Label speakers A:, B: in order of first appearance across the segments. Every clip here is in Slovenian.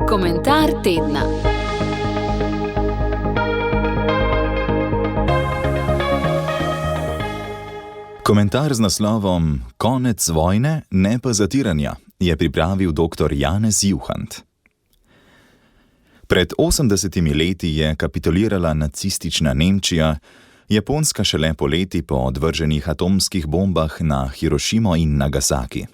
A: Komentar tedna.
B: Komentar z naslovom Konec vojne, ne pa zatiranja je pripravil dr. Janez Juhant. Pred 80 leti je kapitulirala nacistična Nemčija, Japonska šele poleti po odvrženih atomskih bombah na Hirošimo in Nagasaki.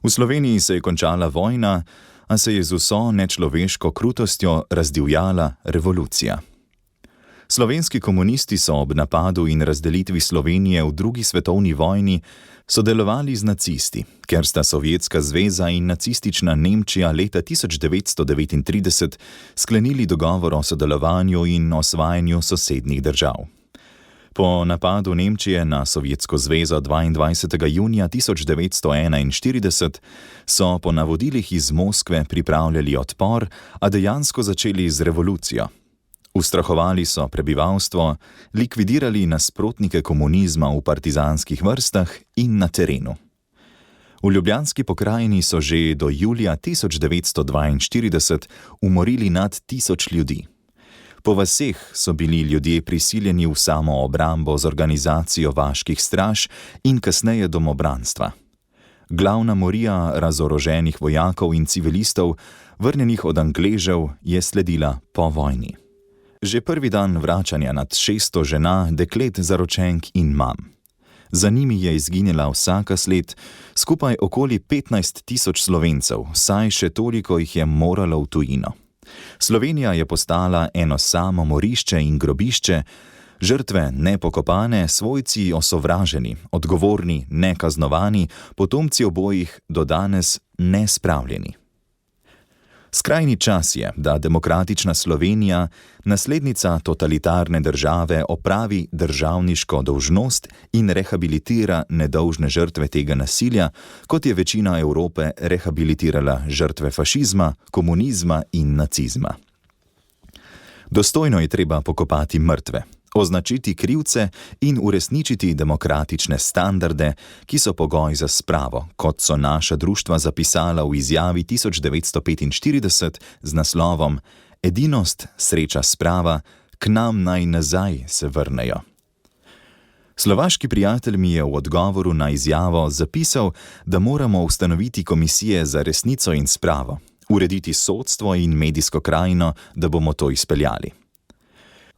B: V Sloveniji se je končala vojna, a se je z vso nečloveško krutostjo razdivjala revolucija. Slovenski komunisti so ob napadu in razdelitvi Slovenije v drugi svetovni vojni sodelovali z nacisti, ker sta Sovjetska zveza in nacistična Nemčija leta 1939 sklenili dogovor o sodelovanju in osvajanju sosednjih držav. Po napadu Nemčije na Sovjetsko zvezo 22. junija 1941 so po navodilih iz Moskve pripravljali odpor, a dejansko začeli z revolucijo. Ustrahovali so prebivalstvo, likvidirali nasprotnike komunizma v partizanskih vrstah in na terenu. V Ljubljanski pokrajini so že do julija 1942 umorili nad 1000 ljudi. Po vaseh so bili ljudje prisiljeni v samoobrambo z organizacijo vaških straž in kasneje domobranstva. Glavna morija razoroženih vojakov in civilistov, vrnjenih od Angležev, je sledila po vojni. Že prvi dan vračanja nad 600 žena, deklet, zaročenk in mam. Za njimi je izginila vsaka sled, skupaj okoli 15 000 Slovencev, saj še toliko jih je moralo v tujino. Slovenija je postala eno samo morišče in grobišče, žrtve nepokopane, svojci osovraženi, odgovorni nekaznovani, potomci obojih do danes nespravljeni. Skrajni čas je, da demokratična Slovenija, naslednica totalitarne države, opravi državniško dolžnost in rehabilitira nedolžne žrtve tega nasilja, kot je večina Evrope rehabilitirala žrtve fašizma, komunizma in nacizma. Dostojno je treba pokopati mrtve, označiti krivce in uresničiti demokratične standarde, ki so pogoj za spravo, kot so naša društva zapisala v izjavi 1945 z naslovom Edinost, sreča, sprava, k nam naj nazaj se vrnejo. Slovaški prijatelj mi je v odgovoru na izjavo zapisal, da moramo ustanoviti komisije za resnico in spravo, urediti sodstvo in medijsko krajino, da bomo to izpeljali.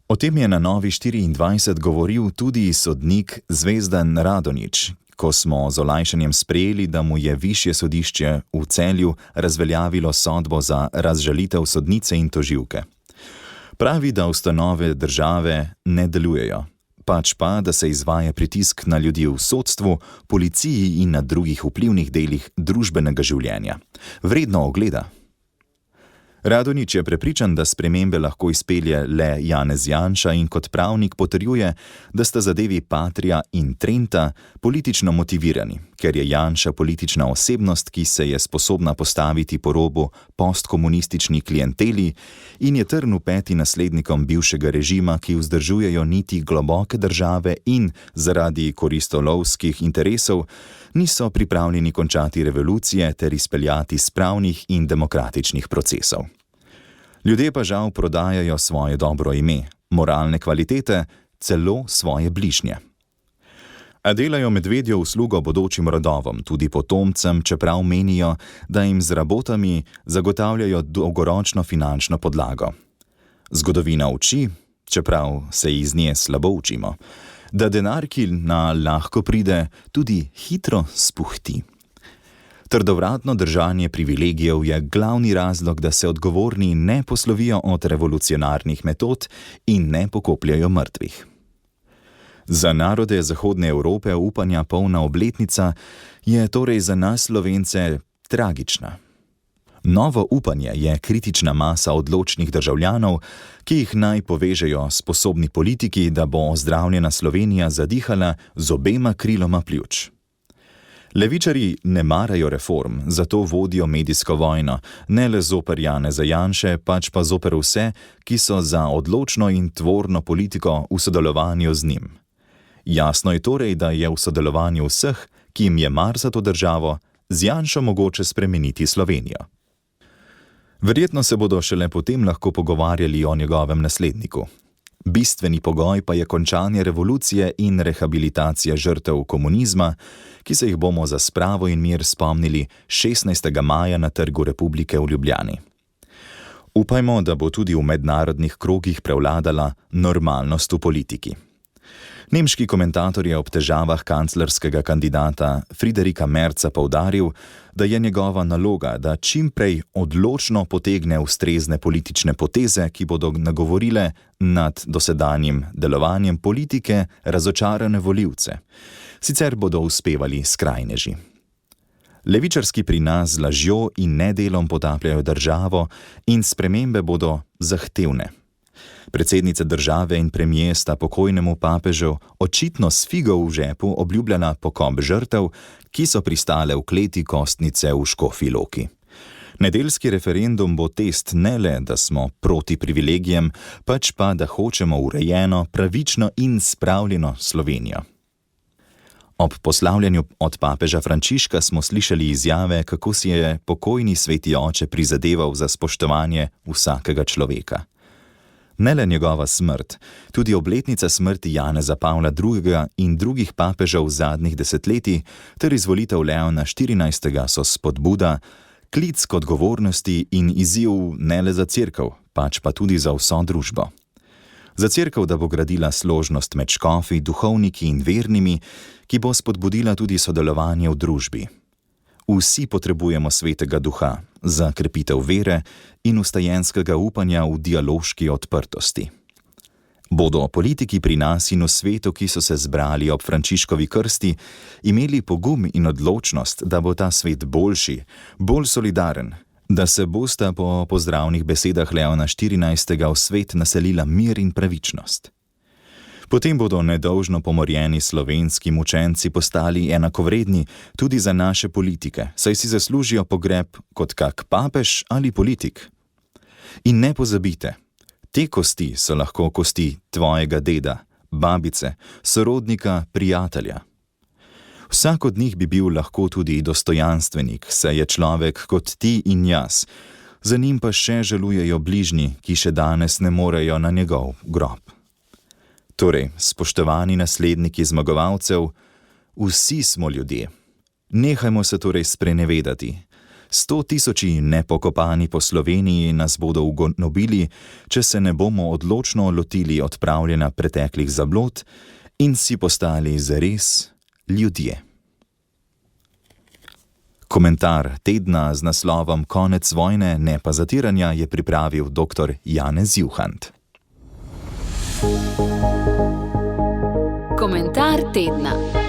B: O tem je na Novi 24 govoril tudi sodnik Zvezdan Radonjić, ko smo z olajšanjem sprejeli, da mu je višje sodišče v Celju razveljavilo sodbo za razžalitev sodnice in tožilke. Pravi, da ustanove države ne delujejo, pač pa, da se izvaja pritisk na ljudi v sodstvu, policiji in na drugih vplivnih delih družbenega življenja. Vredno ogleda. Radonjić je prepričan, da spremembe lahko izpelje le Janez Janša in kot pravnik potrjuje, da sta zadevi Patria in Trenta politično motivirani, ker je Janša politična osebnost, ki se je sposobna postaviti po robu postkomunistični klienteli in je trn v peti naslednikom bivšega režima, ki vzdržujejo niti globoke države in zaradi koristolovskih interesov niso pripravljeni končati revolucije ter izpeljati spravnih in demokratičnih procesov. Ljudje pa žal prodajajo svoje dobro ime, moralne kvalitete, celo svoje bližnje. A delajo medvedjo uslugo bodočim rodovom, tudi potomcem, čeprav menijo, da jim z rabotami zagotavljajo dolgoročno finančno podlago. Zgodovina uči, čeprav se iz nje slabo učimo, da denar, ki lahko pride, tudi hitro spuhti. Trdovratno držanje privilegijev je glavni razlog, da se odgovorni ne poslovijo od revolucionarnih metod in ne pokopljajo mrtvih. Za narode Zahodne Evrope upanja polna obletnica je torej za nas Slovence tragična. Novo upanje je kritična masa odločnih državljanov, ki jih naj povežejo sposobni politiki, da bo ozdravljena Slovenija zadihala z obema kriloma pljuč. Levičarji ne marajo reform, zato vodijo medijsko vojno, ne le zoper Janeza Janše, pač pa zoper vse, ki so za odločno in tvorno politiko v sodelovanju z njim. Jasno je torej, da je v sodelovanju vseh, ki jim je mar za to državo, z Janšo mogoče spremeniti Slovenijo. Verjetno se bodo šele potem lahko pogovarjali o njegovem nasledniku. Bistveni pogoj pa je končanje revolucije in rehabilitacija žrtev komunizma, ki se jih bomo za spravo in mir spomnili 16. maja na Trgu Republike v Ljubljani. Upajmo, da bo tudi v mednarodnih krogih prevladala normalnost v politiki. Nemški komentator je ob težavah kanclerskega kandidata Friderika Merza poudaril, da je njegova naloga, da čim prej odločno potegne ustrezne politične poteze, ki bodo nagovorile nad dosedanjim delovanjem politike razočarane volivce. Sicer bodo uspevali skrajneži. Levičarski pri nas z lažjo in nedelom potapljajo državo in spremembe bodo zahtevne. Predsednica države in premier sta pokojnemu papežu očitno s figo v žepu obljubljala pokop žrtev, ki so pristale v kleti Kostnice v Škofji Loki. Nedeljski referendum bo test ne le, da smo proti privilegijem, pač pa, da hočemo urejeno, pravično in spravljeno Slovenijo. Ob poslavljanju od papeža Frančiška smo slišali izjave, kako si je pokojni sveti oče prizadeval za spoštovanje vsakega človeka. Ne le njegova smrt, tudi obletnica smrti Janeza Pavla II. In drugih papežev zadnjih desetletij ter izvolitev Leona XIV. So spodbuda, klic k odgovornosti in izziv ne le za cerkev, pač pa tudi za vso družbo. Za cerkev, da bo gradila složnost med škofi, duhovniki in vernimi, ki bo spodbudila tudi sodelovanje v družbi. Vsi potrebujemo svetega duha za krepitev vere in vstajenskega upanja v dialoški odprtosti. Bodo politiki pri nas in v svetu, ki so se zbrali ob Frančiškovi krsti, imeli pogum in odločnost, da bo ta svet boljši, bolj solidaren, da se bosta po pozdravnih besedah Leona XIV. V svet naselila mir in pravičnost. Potem bodo nedolžno pomorjeni slovenski mučenci postali enakovredni tudi za naše politike, saj si zaslužijo pogreb kot kak papež ali politik. In ne pozabite, te kosti so lahko kosti tvojega deda, babice, sorodnika, prijatelja. Vsak od njih bi bil lahko tudi dostojanstvenik, saj je človek kot ti in jaz, za njim pa še žalujejo bližnji, ki še danes ne morejo na njegov grob. Torej, spoštovani nasledniki zmagovalcev, vsi smo ljudje. Nehajmo se torej sprenevedati. 100 000 nepokopani po Sloveniji nas bodo ugonobili, če se ne bomo odločno lotili odpravljanja preteklih zablod in si postali zares ljudje. Komentar tedna z naslovom Konec vojne, ne pa zatiranja je pripravil dr. Janez Juhant.
A: Komentar tedna.